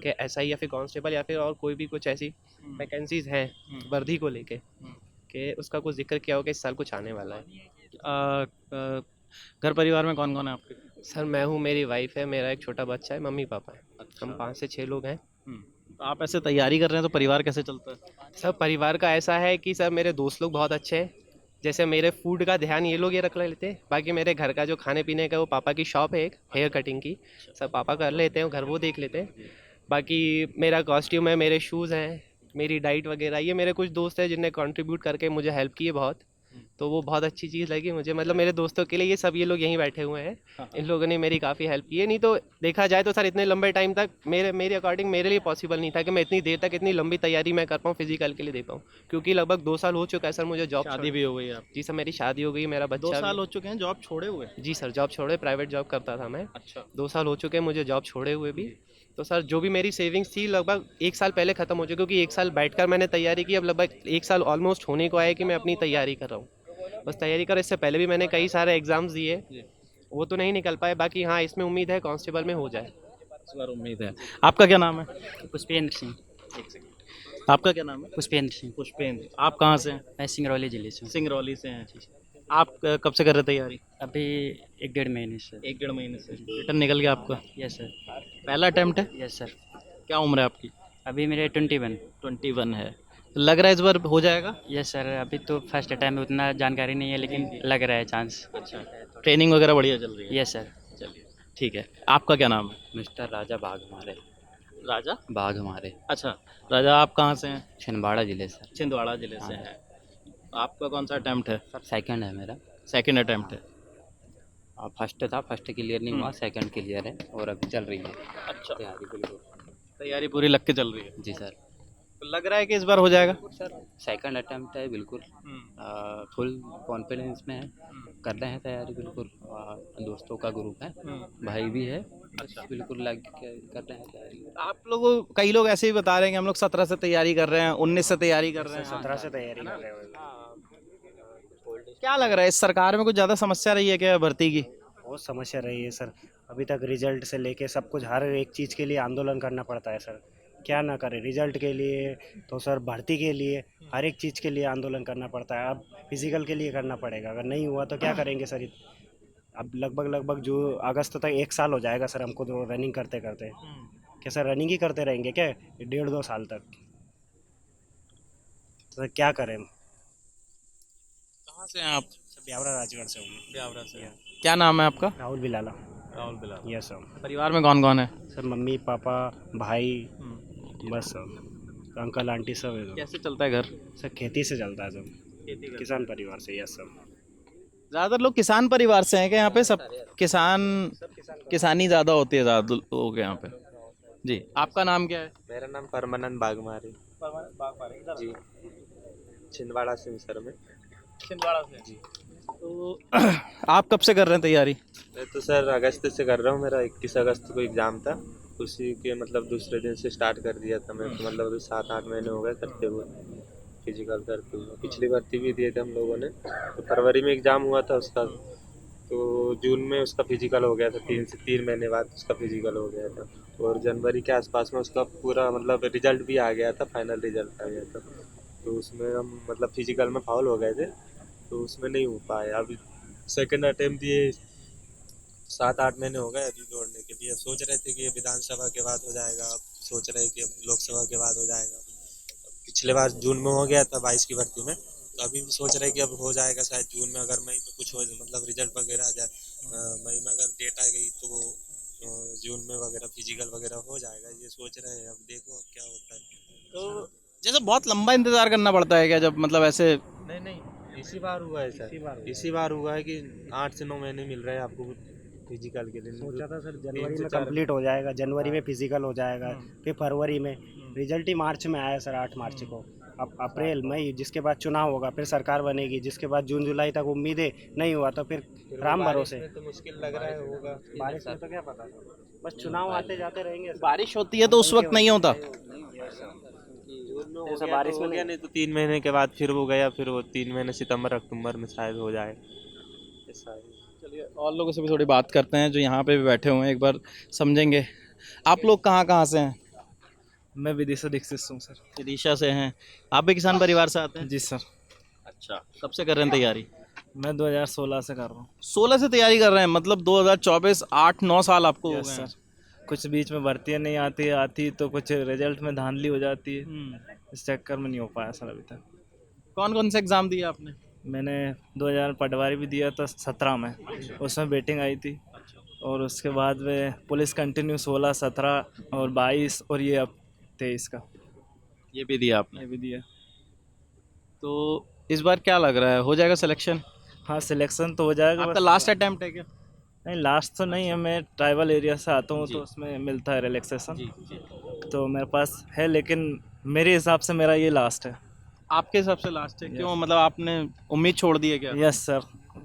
कि एसआई या फिर कांस्टेबल या फिर और कोई भी कुछ ऐसी वैकेंसीज हैं वर्दी को लेके कि उसका कुछ जिक्र किया हो कि इस साल कुछ आने वाला है। घर परिवार में कौन कौन है आपके? सर मैं हूँ, मेरी वाइफ है, मेरा एक छोटा बच्चा है, मम्मी पापा है। हम 5 से 6 लोग हैं। तो आप ऐसे तैयारी कर रहे हैं तो परिवार कैसे चलता है? सर परिवार का ऐसा है कि सर मेरे दोस्त लोग बहुत अच्छे हैं। जैसे मेरे फूड का ध्यान ये लोग ये रख लेते हैं, बाकी मेरे घर का जो खाने पीने का वो पापा की शॉप है एक हेयर कटिंग की, सब पापा कर लेते हैं, घर वो देख लेते हैं। बाकी मेरा कॉस्ट्यूम है, मेरे शूज़ हैं, मेरी डाइट वगैरह, ये मेरे कुछ दोस्त हैं जिनने कंट्रीब्यूट करके मुझे हेल्प की है बहुत, तो वो बहुत अच्छी चीज़ लगी मुझे। मतलब मेरे दोस्तों के लिए ये सब ये लोग यहीं बैठे हुए हैं, इन लोगों ने मेरी काफ़ी हेल्प की है। नहीं तो देखा जाए तो सर इतने लंबे टाइम तक मेरे अकॉर्डिंग मेरे लिए पॉसिबल नहीं था कि मैं इतनी देर तक इतनी लंबी तैयारी मैं कर पाऊँ फिजिकल के लिए दे पाऊँ, क्योंकि लगभग 2 साल हो चुका है सर मुझे जॉब। शादी भी हो गई आप? जी सर मेरी शादी हो गई, मेरा 2 बच्चा साल हो चुके हैं जॉब छोड़े हुए? जी सर जॉब छोड़े, प्राइवेट जॉब करता था मैं। अच्छा। 2 साल हो चुके हैं मुझे जॉब छोड़े हुए भी। तो सर जो भी मेरी सेविंग्स थी लगभग 1 साल पहले ख़त्म हो चुकी, क्योंकि 1 साल बैठकर मैंने तैयारी की, अब लगभग 1 साल ऑलमोस्ट होने को आया कि मैं अपनी तैयारी कर रहा हूँ। बस तैयारी कर, इससे पहले भी मैंने कई सारे एग्ज़ाम्स दिए, वो तो नहीं निकल पाए। बाकी हाँ इसमें उम्मीद है कांस्टेबल में हो जाए, इस बार उम्मीद है। आपका क्या नाम है? पुष्पेंद्र सिंह। आपका क्या नाम है? पुष्पेंद्र सिंह। पुष्पेंद्र। आप कहाँ से हैं? मैं सिंगरौली जिले से हूँ। सिंगरौली से हैं। आप कब से कर रहे तैयारी? अभी 1-1.5 महीने से। 1-1.5 महीने से। रिटर्न निकल गया आपका? Yes sir. पहला अटेम्प्ट है? Yes sir. क्या उम्र है आपकी? अभी मेरे 21। 21 है। तो लग रहा है इस बार हो जाएगा? यस सर, अभी तो फर्स्ट टाइम में उतना जानकारी नहीं है, लेकिन लग रहा है चांस। अच्छा। ट्रेनिंग वगैरह बढ़िया चल रही है? Yes sir. चलिए ठीक है। आपका क्या नाम है? मिस्टर राजा बाघ हमारे। राजा बाघ हमारे। अच्छा। राजा आप कहाँ से हैं? छिंदवाड़ा जिले सर। छिंदवाड़ा जिले से हैं। आपका कौन सा अटेम्प्ट है? सर सेकंड है मेरा। सेकंड अटेम्प्ट है। फर्स्ट था, फर्स्ट क्लियर नहीं हुआ, सेकंड क्लियर है और अभी चल रही है। अच्छा। तैयारी बिल्कुल। तैयारी पूरी लग के चल रही है? जी सर। तो लग रहा है कि इस बार हो जाएगा? सर सेकंड अटेम्प्ट है बिल्कुल, फुल कॉन्फिडेंस में है, कर रहे हैं तैयारी बिल्कुल। दोस्तों का ग्रुप है, भाई भी है, बिल्कुल लग के कर रहे हैं तैयारी। आप लोगों कई लोग ऐसे ही बता रहे हैं कि हम लोग 17 से तैयारी कर रहे हैं, 19 से तैयारी कर रहे हैं, 17 से तैयारी कर रहे हैं। क्या लग रहा है इस सरकार में कुछ ज़्यादा समस्या रही है क्या भर्ती की? बहुत समस्या रही है सर, अभी तक रिजल्ट से लेके सब कुछ, हर एक चीज़ के लिए आंदोलन करना पड़ता है सर। क्या ना करें, रिजल्ट के लिए तो सर भर्ती के लिए, हर एक चीज़ के लिए आंदोलन करना पड़ता है। अब फिजिकल के लिए करना पड़ेगा, अगर नहीं हुआ तो क्या करेंगे सर। अब लगभग जो अगस्त तक 1 साल हो जाएगा सर हमको तो रनिंग करते करते। क्या सर रनिंग ही करते रहेंगे क्या 1.5-2 साल तक? तो सर क्या करें। कहाँ से हैं आप? ब्यावरा राजगढ़ से हूँ। ब्यावरा से। क्या नाम है आपका? राहुल बिलाला। राहुल बिलाल। Yes sir. परिवार में कौन कौन है? सर मम्मी पापा भाई बस सब अंकल आंटी सब है। कैसे चलता है घर? सर खेती से चलता है सब, किसान परिवार से। Yes sir. ज़्यादातर लोग किसान परिवार से हैं क्या यहाँ पे? सब किसानी ज़्यादा होती है ज़्यादा लोग यहाँ पे। जी, आपका नाम क्या है? मेरा नाम परमानंद बागमारी जी, छिंदवाड़ा सिंसर में। छिंदवाड़ा से जी। तो आप कब से कर रहे हैं तैयारी? मैं तो सर अगस्त से कर रहा हूँ, मेरा 21 अगस्त को एग्ज़ाम था, उसी के मतलब दूसरे दिन से स्टार्ट कर दिया था मैं। तो मतलब 7-8 महीने हो गए करते हुए, फिजिकल करते हुए। पिछली भर्ती भी दिए थे हम लोगों ने, तो फरवरी में एग्ज़ाम हुआ था उसका, तो जून में उसका फिजिकल हो गया था, 3 महीने बाद उसका फिजिकल हो गया था, और जनवरी के आसपास में उसका पूरा मतलब रिजल्ट भी आ गया था, फाइनल रिजल्ट आ गया था। तो उसमें हम मतलब फिजिकल में फाउल हो गए थे, तो उसमें नहीं हो पाया। अभी सेकंड अटेम्प्ट दिए, 7-8 महीने हो गए अभी दौड़ने के लिए। सोच रहे थे कि ये विधानसभा के बाद हो जाएगा, अब सोच रहे हैं कि अब लोकसभा के बाद हो जाएगा। पिछले बार जून में हो गया था 22 की भर्ती में, तो अभी भी सोच रहे हैं कि अब हो जाएगा शायद जून में, अगर मई में कुछ हो मतलब रिजल्ट वगैरह आ जाए, मई में अगर डेट आ गई तो जून में वगैरह फिजिकल वगैरह हो जाएगा, ये सोच रहे हैं। अब देखो अब क्या होता है। तो जैसे बहुत लंबा इंतज़ार करना पड़ता है क्या जब मतलब ऐसे? नहीं, इसी बार हुआ है सर, इसी बार हुआ है कि 8 से 9 महीने मिल रहे हैं आपको फिजिकल के लिए। सोचा था सर जनवरी में कंप्लीट हो जाएगा, जनवरी में फिजिकल हो जाएगा, फिर फरवरी में रिजल्ट ही मार्च में आया सर, 8 मार्च को। अब अप्रैल मई, जिसके बाद चुनाव होगा, फिर सरकार बनेगी, जिसके बाद जून जुलाई तक उम्मीदें नहीं हुआ तो फिर राम भरोसे। तो मुश्किल लग रहा है होगा बारिश में तो क्या पता, बस चुनाव आते जाते रहेंगे। बारिश होती है तो उस वक्त नहीं होता। जैसा बारिश में गया, नहीं तो 3 महीने के बाद फिर वो गया, फिर वो 3 महीने सितंबर अक्टूबर में शायद हो जाए, ऐसा है। चलिए और लोगों से भी थोड़ी बात करते हैं जो यहाँ पे भी बैठे हुए हैं, एक बार समझेंगे। आप लोग कहाँ से हैं? मैं विदिशा दीक्षित हूँ सर। विदिशा से हैं। आप भी किसान परिवार से आते हैं? जी सर। अच्छा, कब से कर रहे हैं तैयारी? मैं 2016 से कर रहा हूँ। 16 से तैयारी कर रहे हैं, मतलब 2024 8-9 साल आपको हो यस गए हैं। सर। कुछ बीच में भर्तियाँ नहीं आती तो कुछ रिजल्ट में धांधली हो जाती है, इस चक्कर में नहीं हो पाया सर अभी तक। कौन कौन से एग्ज़ाम दिए आपने? मैंने 2000 पटवारी भी दिया था 17 में, उसमें बेटिंग आई थी, और उसके बाद में पुलिस कंटिन्यू 16, 17 और 22, और ये अब 23 का ये भी दिया आपने? ये भी दिया। तो इस बार क्या लग रहा है, हो जाएगा सिलेक्शन? हाँ सिलेक्शन तो हो जाएगा। आपका लास्ट अटेम्प्ट है क्या? नहीं लास्ट तो नहीं है, मैं ट्राइबल एरिया से आता हूँ तो उसमें मिलता है रिलैक्सेशन, तो मेरे पास है, लेकिन मेरे हिसाब से मेरा ये लास्ट है। आपके हिसाब से लास्ट है? क्यों, मतलब आपने उम्मीद छोड़ दी है क्या? यस सर,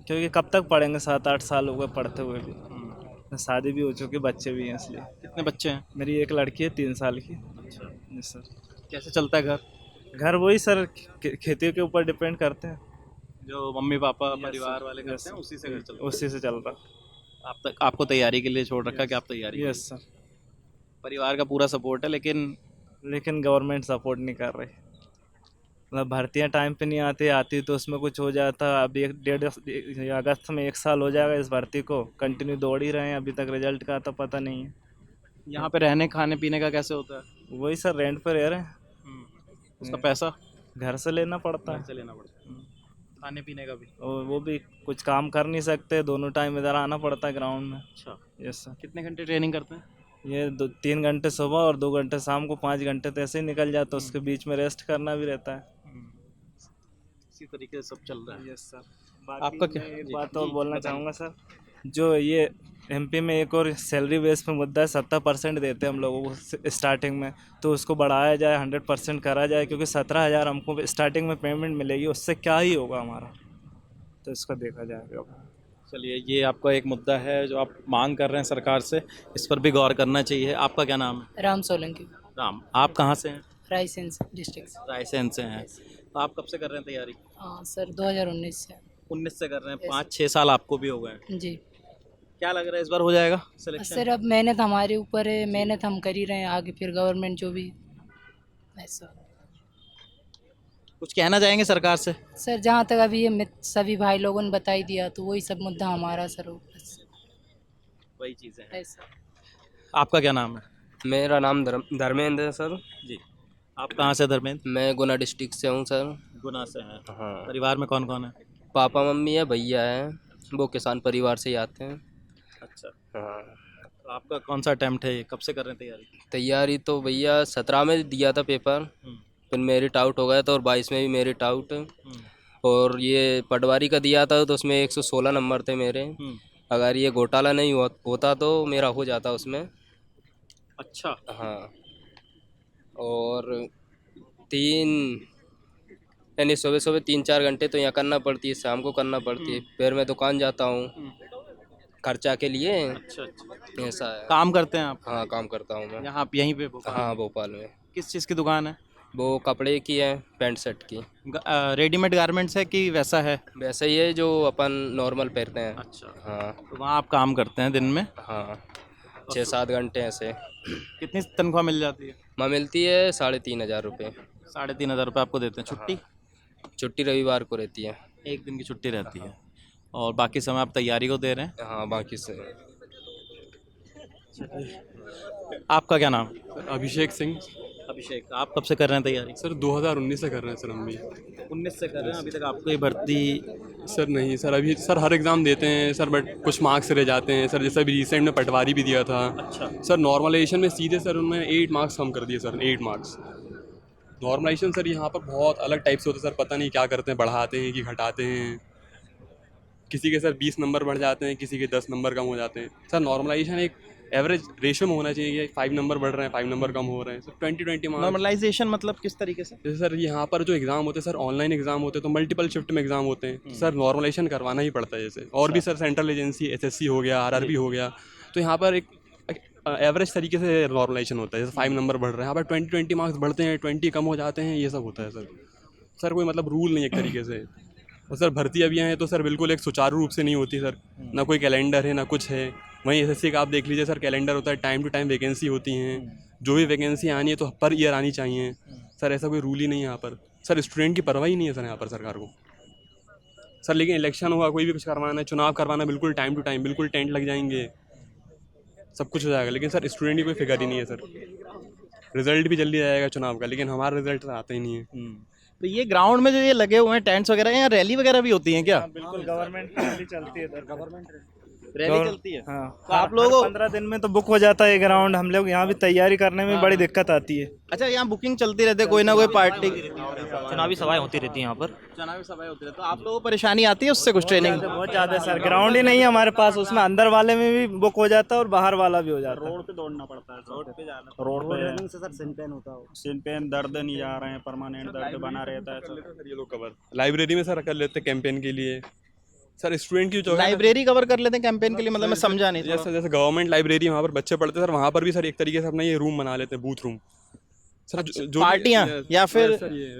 क्योंकि कब तक पढ़ेंगे, 7-8 साल हो गए पढ़ते हुए भी, शादी भी हो चुकी, बच्चे भी हैं इसलिए। कितने बच्चे हैं? मेरी एक लड़की है 3 साल की। अच्छा। Yes sir. कैसे चलता है घर? घर वही सर, खेती के ऊपर डिपेंड करते हैं, जो मम्मी पापा परिवार वाले करते हैं उसी से घर चलता है? उसी से चल रहा। आपको तैयारी के लिए छोड़ रखा कि आप तैयारी? Yes sir. परिवार का पूरा सपोर्ट है, लेकिन गवर्नमेंट सपोर्ट नहीं कर रही, मतलब भर्तियाँ टाइम पे नहीं आती तो उसमें कुछ हो जाता। अभी 1.5 अगस्त में 1 साल हो जाएगा इस भर्ती को, कंटिन्यू दौड़ ही रहे हैं, अभी तक रिजल्ट का तो पता नहीं है। यहाँ पे रहने खाने पीने का कैसे होता है? वही सर, रेंट पे रह रहे हैं, उसका पैसा घर से लेना पड़ता है, लेना पड़ता है, खाने पीने का भी? और वो भी कुछ काम कर नहीं सकते, दोनों टाइम इधर आना पड़ता है ग्राउंड में। अच्छा। Yes sir. कितने घंटे ट्रेनिंग करते हैं? ये 3 घंटे सुबह और 2 घंटे शाम को, 5 घंटे तो ऐसे ही निकल जाता है, उसके बीच में रेस्ट करना भी रहता है। इसी तरीके से सब चल रहा है। Yes sir. आपका क्या? एक बात और बोलना चाहूँगा सर, जो ये एमपी में एक और सैलरी बेस पे मुद्दा है, 70% देते हैं हम लोगों को स्टार्टिंग में, तो उसको बढ़ाया जाए, 100% करा जाए, क्योंकि 17,000 हमको स्टार्टिंग में पेमेंट मिलेगी, उससे क्या ही होगा हमारा, तो इसको देखा जाएगा। चलिए, ये आपका एक मुद्दा है जो आप मांग कर रहे हैं सरकार से, इस पर भी गौर करना चाहिए। आपका क्या नाम है? राम सोलंकी, राम। आप कहाँ से हैं? रायसेन डिस्ट्रिक्ट। रायसेन से हैं। तो आप कब से कर रहे हैं तैयारी? हाँ सर, 2019 से। 19 से कर रहे हैं, 5-6 साल आपको भी हो गए हैं। जी। क्या लग रहा है इस बार हो जाएगा सिलेक्शन? सर अब मेहनत हमारे ऊपर है, मेहनत हम कर ही रहे हैं, आगे फिर गवर्नमेंट जो भी ऐसा। कुछ कहना चाहेंगे सरकार से? सर जहाँ तक अभी ये सभी भाई लोगों ने बता ही दिया, तो वही सब मुद्दा हमारा सर हो, बस वही चीज़ें हैं। ऐसा। आपका क्या नाम है? मेरा नाम धर्मेंद्र है सर। जी। आप कहाँ से धर्मेंद्र? मैं गुना डिस्ट्रिक्ट से हूँ सर। गुना से हैं। हाँ। परिवार में कौन कौन है? पापा मम्मी है, भैया है, वो किसान परिवार से ही आते हैं। अच्छा। हाँ। आपका कौन सा अटेम्प्ट है ये, कब से कर रहे हैं तैयारी? तैयारी तो भैया 17 में दिया था पेपर, फिर मेरिट आउट हो गया था और 22 में भी मेरिट आउट। और ये पटवारी का दिया था तो उसमें 116 नंबर थे मेरे। अगर ये घोटाला नहीं होता तो मेरा हो जाता उसमें। अच्छा। हाँ, और यानी सुबह सुबह 3-4 घंटे तो यहाँ करना पड़ती है, शाम को करना पड़ती है, फिर मैं दुकान जाता हूँ खर्चा के लिए। अच्छा अच्छा। ऐसा है। काम करते हैं आप? हाँ, काम करता हूँ मैं। यहाँ यहीं पे भोपाल? हाँ, भोपाल में। किस चीज़ की दुकान है? वो कपड़े की है, पैंट शर्ट की। रेडीमेड गारमेंट्स है कि वैसा है? वैसा ही है जो अपन नॉर्मल पहनते हैं। अच्छा। हाँ तो वहाँ आप काम करते हैं दिन में? हाँ, 6-7 घंटे ऐसे। कितनी तनख्वाह मिल जाती है? वहाँ मिलती है 3,500 रुपये। 3,500 रुपये आपको देते हैं? छुट्टी? छुट्टी रविवार को रहती है। एक दिन की छुट्टी रहती है और बाकी समय आप तैयारी को दे रहे हैं? हाँ, बाकी से। आपका क्या नाम? अभिषेक सिंह। अभिषेक, आप कब से कर रहे हैं तैयारी? सर 2019 से कर रहे हैं सर हम भी। 19 से कर रहे हैं? अभी तक आपको ये भर्ती? सर नहीं सर, अभी सर हर एग्ज़ाम देते हैं सर, बट कुछ मार्क्स रह जाते हैं सर। जैसे अभी रिसेंट में पटवारी भी दिया था। अच्छा। सर नॉर्मलाइजेशन में सीधे सर उन्होंने 8 मार्क्स कम कर दिए सर, 8 मार्क्स। नॉर्मलाइजेशन सर यहाँ पर बहुत अलग टाइप से होता है सर, पता नहीं क्या करते हैं, बढ़ाते हैं कि घटाते हैं। किसी के सर 20 नंबर बढ़ जाते हैं, किसी के 10 नंबर कम हो जाते हैं। सर नॉर्मलाइजेशन एक एवरेज रेशियो में होना चाहिए। 5 नंबर बढ़ रहे हैं, 5 नंबर कम हो रहे हैं सर। 20-20 मार्क्स। नॉर्मलाइजेशन मतलब किस तरीके से? जैसे सर यहाँ पर जो एग्ज़ाम होते हैं सर, ऑनलाइन एग्ज़ाम होते हैं तो मल्टीपल शिफ्ट में एग्ज़ाम होते हैं, तो सर नॉर्मलाइजेशन करवाना ही पड़ता है। जैसे और भी सर सेंट्रल एजेंसी SSC हो गया, RRB हो गया, तो यहाँ पर एक एवरेज तरीके से नॉर्मलाइजेशन होता है। जैसे 5 नंबर बढ़ रहे हैं, यहाँ पर 20-20 मार्क्स बढ़ते हैं, 20 कम हो जाते हैं, ये सब होता है सर। सर कोई मतलब रूल नहीं एक तरीके से। और सर भर्ती अभी हैं तो सर बिल्कुल एक सुचारू रूप से नहीं होती सर, ना कोई कैलेंडर है ना कुछ है। वहीं SSC का आप देख लीजिए सर, कैलेंडर होता है, टाइम टू टाइम वैकेंसी होती हैं, जो भी वैकेंसी आनी है तो पर ईयर आनी चाहिए सर। ऐसा कोई रूल ही नहीं है यहाँ पर सर। स्टूडेंट की परवाह ही नहीं है सर यहाँ पर सरकार को सर। लेकिन इलेक्शन हुआ, कोई भी कुछ करवाना है, चुनाव करवाना, बिल्कुल टाइम टू टाइम, बिल्कुल टेंट लग जाएंगे, सब कुछ हो जाएगा, लेकिन सर स्टूडेंट की कोई फिक्र ही नहीं है सर। रिजल्ट भी जल्दी आएगा चुनाव का, लेकिन हमारा रिजल्ट आता ही नहीं है। तो ये ग्राउंड में जो ये लगे हुए हैं टेंट्स वगैरह, यहाँ रैली वगैरह भी होती है क्या? बिल्कुल, गवर्नमेंट रैली चलती है इधर। रैली चलती है? हाँ, तो आप लोगों 15 दिन में तो बुक हो जाता है ग्राउंड। हम लोग यहाँ भी तैयारी करने में बड़ी दिक्कत आती है। अच्छा, यहाँ बुकिंग चलती रहती है, कोई ना कोई पार्टी चुनावी सभाएं होती रहती हैं यहाँ पर। चुनावी सभाएं होती है, तो आप लोगों को परेशानी आती है उससे? कुछ ट्रेनिंग बहुत ज़्यादा सर, ग्राउंड ही नहीं है हमारे पास। उसमें अंदर वाले में भी बुक हो जाता है और बाहर वाला भी हो जाता है। रोड पे दौड़ना पड़ता है, रोड पे जाना, रोड पे से सर सिन पेन होता है। सिन पेन, दर्द नहीं जा रहे हैं, परमानेंट दर्द बना रहता है सर। ये लोग कवर लाइब्रेरी में सर कर लेते हैं कैंपेन के लिए सर। स्टूडेंट की जो लाइब्रेरी कवर कर लेते हैं कैंपेन के लिए? मतलब मैं समझा नहीं। जैसे गवर्नमेंट लाइब्रेरी वहाँ पर बच्चे पढ़ते हैं सर, वहाँ पर भी सर एक तरीके से अपना ये रूम बना लेते हैं, बूथ रूम सर। जो पार्टियां या फिर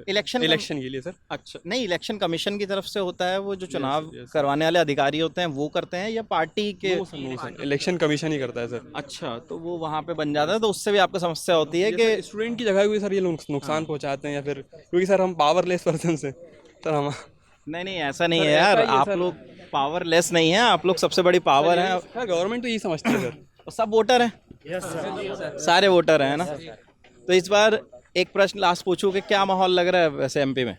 इलेक्शन के लिए सर। अच्छा, नहीं, इलेक्शन कमीशन की तरफ से होता है वो, जो चुनाव करवाने वाले अधिकारी होते हैं वो करते हैं, या पार्टी के? इलेक्शन कमीशन ही करता है सर। अच्छा, तो वो वहाँ पे बन जाता है, तो उससे भी आपको समस्या होती है कि स्टूडेंट की जगह भी सर ये नुकसान पहुँचाते हैं, या फिर क्योंकि सर हम पावरलेस पर्सन से सर हम। नहीं, ऐसा नहीं है यार, आप लोग पावरलेस नहीं है, आप लोग सबसे बड़ी पावर है। गवर्नमेंट तो यही समझती है सर। सब वोटर हैं, सारे वोटर हैं ना। तो इस बार एक प्रश्न लास्ट पूछूं कि क्या माहौल लग रहा है वैसे MP में?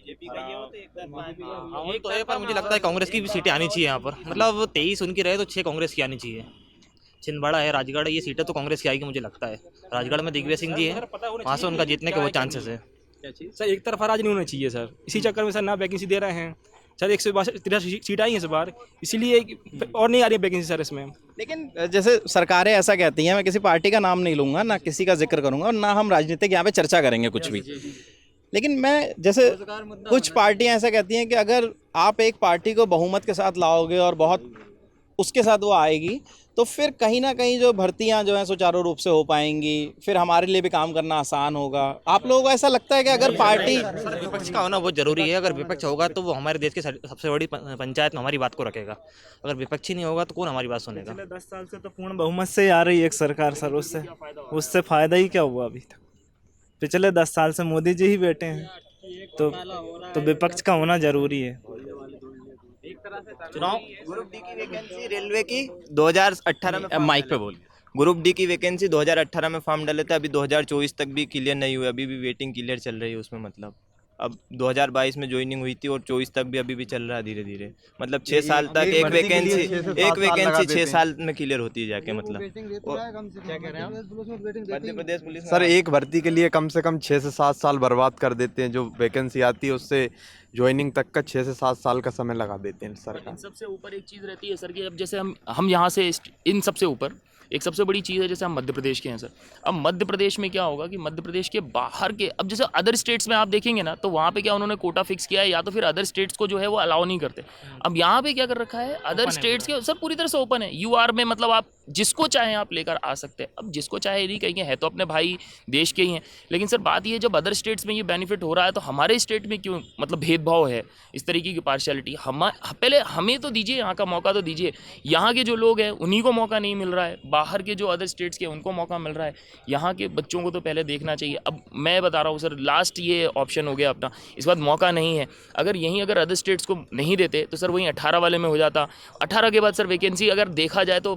ये तो है, पर मुझे लगता है कांग्रेस की भी सीटें आनी चाहिए यहाँ पर। मतलब 23 उनकी रहे तो 6 कांग्रेस की आनी चाहिए। छिंदवाड़ा है, राजगढ़, ये सीटें तो कांग्रेस की आएगी मुझे लगता है। राजगढ़ में दिग्विजय सिंह जी है, वहाँ से उनका जीतने के वो चांसेस है। सर एक तरफा राज नहीं होना चाहिए सर, इसी चक्कर में सर ना वैकेंसी दे रहे हैं सर। 163 सीट आई हैं इस बार, इसीलिए और नहीं आ रही है वैकेंसी सर इसमें। लेकिन जैसे सरकारें ऐसा कहती हैं, मैं किसी पार्टी का नाम नहीं लूँगा, ना किसी का जिक्र करूँगा, और ना हम राजनीतिक यहाँ पे चर्चा करेंगे कुछ भी। लेकिन मैं जैसे कुछ पार्टियां ऐसा कहती हैं कि अगर आप एक पार्टी को बहुमत के साथ लाओगे और बहुत उसके साथ वो आएगी, तो फिर कहीं ना कहीं जो भर्तियां जो हैं सुचारू रूप से हो पाएंगी, फिर हमारे लिए भी काम करना आसान होगा। आप लोगों को ऐसा लगता है कि अगर पार्टी विपक्ष का होना बहुत जरूरी है? अगर विपक्ष होगा तो वो हमारे देश के सबसे बड़ी पंचायत में हमारी बात को रखेगा। अगर विपक्ष ही नहीं होगा तो कौन हमारी बात सुनेगा? 10 साल से तो पूर्ण बहुमत से ही आ रही है एक सरकार सर, उससे फायदा ही क्या हुआ अभी तक? पिछले 10 साल से मोदी जी ही बैठे हैं, तो विपक्ष का होना जरूरी है। चुनाव ग्रुप डी की वैकेंसी रेलवे की 2018 में, माइक पे बोल, ग्रुप डी की वैकेंसी 2018 में फॉर्म डाले थे, अभी 2024 तक भी क्लियर नहीं हुए, अभी भी वेटिंग क्लियर चल रही है उसमें। मतलब अब 2022 में ज्वाइनिंग हुई थी और 24 तक भी अभी भी चल रहा है धीरे धीरे। मतलब 6 साल तक एक वैकेंसी 6 साल में क्लियर होती है जाके। मतलब क्या कह रहे हैं मध्य प्रदेश पुलिस सर एक भर्ती के लिए कम से कम 6 से 7 साल बर्बाद कर देते हैं। जो वैकेंसी आती है उससे ज्वाइनिंग तक का 6 से 7 साल का समय लगा देते हैं सरकार। इन सबसे ऊपर एक चीज़ रहती है सर कि अब जैसे हम यहाँ से इन सबसे ऊपर एक सबसे बड़ी चीज़ है, जैसे हम मध्य प्रदेश के हैं सर। अब मध्य प्रदेश में क्या होगा कि मध्य प्रदेश के बाहर के, अब जैसे अदर स्टेट्स में आप देखेंगे ना, तो वहाँ पे क्या उन्होंने कोटा फिक्स किया है, या तो फिर अदर स्टेट्स को जो है वो अलाउ नहीं करते। अब यहाँ पे क्या कर रखा है, अदर स्टेट्स के सर पूरी तरह से ओपन है। यूआर में मतलब आप जिसको चाहें आप लेकर आ सकते हैं। अब जिसको चाहे नहीं कहेंगे, है तो अपने भाई देश के ही हैं, लेकिन सर बात ये, जब अदर स्टेट्स में ये बेनिफिट हो रहा है तो हमारे स्टेट में क्यों मतलब भेदभाव है, इस तरीके की पार्शियलिटी। पहले हमें तो दीजिए, यहाँ का मौका तो दीजिए। यहाँ के जो लोग हैं उन्हीं को मौका नहीं मिल रहा है, बाहर के जो अदर स्टेट्स के उनको मौका मिल रहा है। यहाँ के बच्चों को तो पहले देखना चाहिए। अब मैं बता रहा हूँ सर, लास्ट ये ऑप्शन हो गया अपना, इस बार मौका नहीं है। अगर अदर स्टेट्स को नहीं देते तो सर वहीं 18 वाले में हो जाता। 18 के बाद सर वैकेंसी अगर देखा जाए तो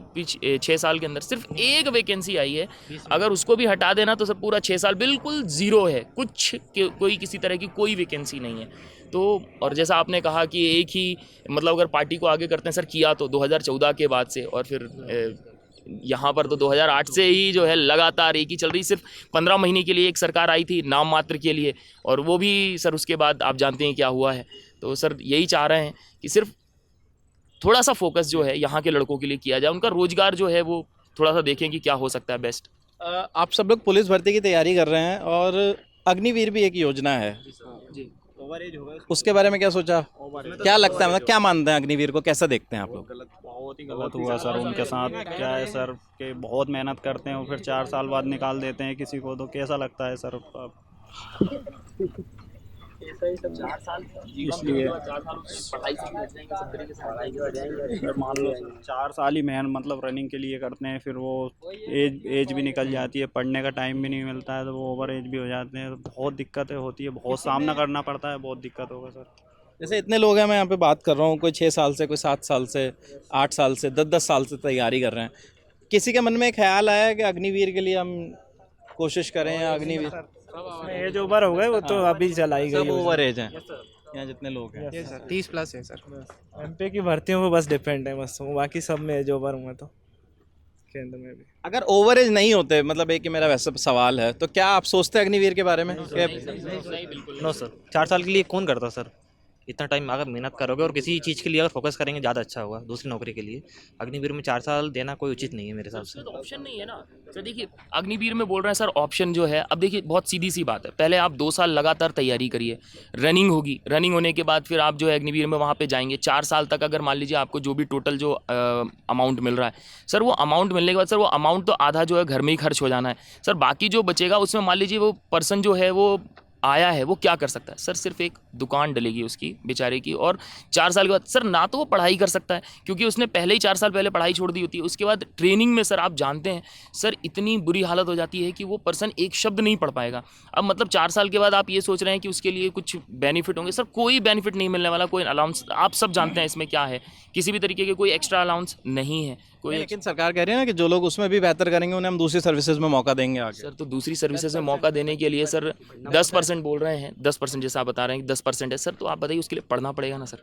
6 साल के अंदर सिर्फ एक वैकेंसी आई है। अगर उसको भी हटा देना तो सर पूरा 6 साल बिल्कुल ज़ीरो है, कोई किसी तरह की कोई वैकेंसी नहीं है। तो और जैसा आपने कहा कि एक ही मतलब अगर पार्टी को आगे करते हैं सर, किया तो 2014 के बाद से, और फिर यहाँ पर तो 2008 से ही जो है लगातार एक ही चल रही। सिर्फ 15 महीने के लिए एक सरकार आई थी नाम मात्र के लिए, और वो भी सर उसके बाद आप जानते हैं क्या हुआ है। तो सर यही चाह रहे हैं कि सिर्फ थोड़ा सा फोकस जो है यहाँ के लड़कों के लिए किया जाए, उनका रोजगार जो है वो थोड़ा सा देखें कि क्या हो सकता है बेस्ट। आप सब लोग पुलिस भर्ती की तैयारी कर रहे हैं और अग्निवीर भी एक योजना है जी, ओवरेज होगा उसके बारे में क्या सोचा, क्या लगता है, मतलब क्या मानते हैं अग्निवीर को, कैसा देखते हैं आप लोग? बहुत ही गलत हुआ सर उनके साथ। क्या है सर कि बहुत मेहनत करते हैं और फिर 4 साल बाद निकाल देते हैं किसी को, तो कैसा लगता है सर? इसलिए मान लो 4 साल ही मेहनत मतलब रनिंग के लिए करते हैं, फिर वो एज भी निकल जाती है, पढ़ने का टाइम भी नहीं मिलता है, तो वो ओवर एज भी हो जाते हैं। तो बहुत दिक्कतें होती है, बहुत सामना करना पड़ता है, बहुत दिक्कत होगा सर। जैसे इतने लोग हैं, मैं यहाँ पे बात कर रहा हूँ, कोई 6 साल से, कोई 7 साल से, 8 साल से, 10 साल से तैयारी कर रहे हैं। किसी के मन में ख्याल आया कि अग्निवीर के लिए हम कोशिश करें? अग्निवीर एज ओवर हो गए, वो तो अभी चलाई गई। सब ओवर एज हैं यहाँ जितने लोग हैं? 30 प्लस है सर। एमपी की भर्तियों पर बस डिपेंड है, बस बाकी सब में एज ओवर हुए तो केंद्र में भी। अगर ओवर एज नहीं होते, मतलब एक ही मेरा वैसा सवाल है, तो क्या आप सोचते हैं अग्निवीर के बारे में? नो सर, 4 साल के लिए कौन करता सर? इतना टाइम अगर मेहनत करोगे और किसी चीज़ के लिए अगर फोकस करेंगे ज़्यादा अच्छा होगा दूसरी नौकरी के लिए। अग्निवीर में 4 साल देना कोई उचित नहीं है मेरे हिसाब से। तो ऑप्शन नहीं है ना सर। देखिए अग्निवीर में बोल रहे हैं सर ऑप्शन जो है, अब देखिए बहुत सीधी सी बात है, पहले आप 2 साल लगातार तैयारी करिए, रनिंग होगी, रनिंग होने के बाद फिर आप जो है अग्निवीर में वहाँ पे जाएंगे। 4 साल तक अगर मान लीजिए आपको जो भी टोटल जो अमाउंट मिल रहा है सर, वो अमाउंट मिलने के बाद सर वो अमाउंट तो आधा जो है घर में ही खर्च हो जाना है सर। बाकी जो बचेगा उसमें मान लीजिए वो पर्सन जो है वो आया है, वो क्या कर सकता है सर? सिर्फ एक दुकान डलेगी उसकी बेचारे की, और 4 साल के बाद सर ना तो वो पढ़ाई कर सकता है क्योंकि उसने पहले ही 4 साल पहले पढ़ाई छोड़ दी होती है। उसके बाद ट्रेनिंग में सर आप जानते हैं सर इतनी बुरी हालत हो जाती है कि वो पर्सन एक शब्द नहीं पढ़ पाएगा। अब मतलब 4 साल के बाद आप ये सोच रहे हैं कि उसके लिए कुछ बेनिफिट होंगे, सर कोई बेनिफिट नहीं मिलने वाला, कोई अलाउंस आप सब जानते हैं इसमें क्या है, किसी भी तरीके के कोई एक्स्ट्रा अलाउंस नहीं है कोई। लेकिन सरकार कह रही है ना कि जो लोग उसमें भी बेहतर करेंगे उन्हें हम दूसरी सर्विसेज में मौका देंगे आगे। सर तो दूसरी सर्विसेज में मौका देने के लिए सर 10% बोल रहे हैं, 10% जैसा आप बता रहे हैं कि 10% है सर, तो आप बताइए उसके लिए पढ़ना पड़ेगा ना सर।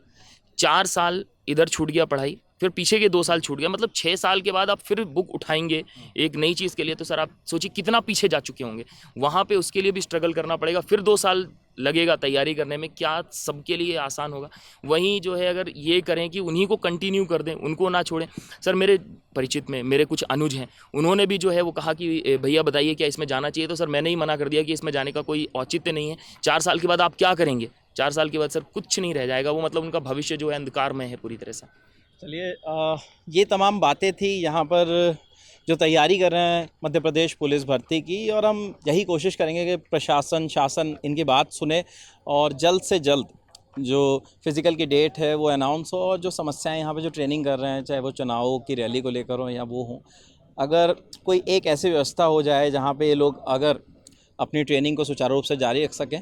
4 साल इधर छूट गया पढ़ाई, फिर पीछे के 2 साल छूट गया, मतलब 6 साल के बाद आप फिर बुक उठाएंगे एक नई चीज़ के लिए, तो सर आप सोचिए कितना पीछे जा चुके होंगे। वहाँ पे उसके लिए भी स्ट्रगल करना पड़ेगा, फिर 2 साल लगेगा तैयारी करने में। क्या सबके लिए आसान होगा? वहीं जो है अगर ये करें कि उन्हीं को कंटिन्यू कर दें, उनको ना छोड़ें। सर मेरे परिचित में मेरे कुछ अनुज हैं, उन्होंने भी जो है वो कहा कि भैया बताइए क्या इसमें जाना चाहिए, तो सर मैंने ही मना कर दिया कि इसमें जाने का कोई औचित्य नहीं है। 4 साल के बाद आप क्या करेंगे? 4 साल के बाद सर कुछ नहीं रह जाएगा, वो मतलब उनका भविष्य जो है अंधकार में है पूरी तरह से। चलिए ये तमाम बातें थी यहाँ पर जो तैयारी कर रहे हैं मध्य प्रदेश पुलिस भर्ती की, और हम यही कोशिश करेंगे कि प्रशासन शासन इनकी बात सुने और जल्द से जल्द जो फिज़िकल की डेट है वो अनाउंस हो, और जो समस्याएं यहाँ पे जो ट्रेनिंग कर रहे हैं, चाहे वो चुनावों की रैली को लेकर हो या वो हो, अगर कोई एक ऐसी व्यवस्था हो जाए जहाँ पे ये लोग अगर अपनी ट्रेनिंग को सुचारू रूप से जारी रख सकें,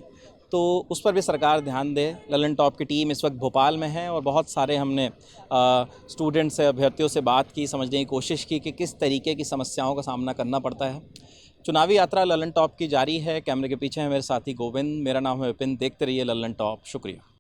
तो उस पर भी सरकार ध्यान दे। ललन टॉप की टीम इस वक्त भोपाल में है और बहुत सारे हमने स्टूडेंट्स से, अभ्यर्थियों से बात की, समझने की कोशिश की कि किस तरीके की समस्याओं का सामना करना पड़ता है। चुनावी यात्रा लल्लन टॉप की जारी है। कैमरे के पीछे है मेरे साथी गोविंद, मेरा नाम है विपिन। देखते रहिए लल्लन टॉप। शुक्रिया।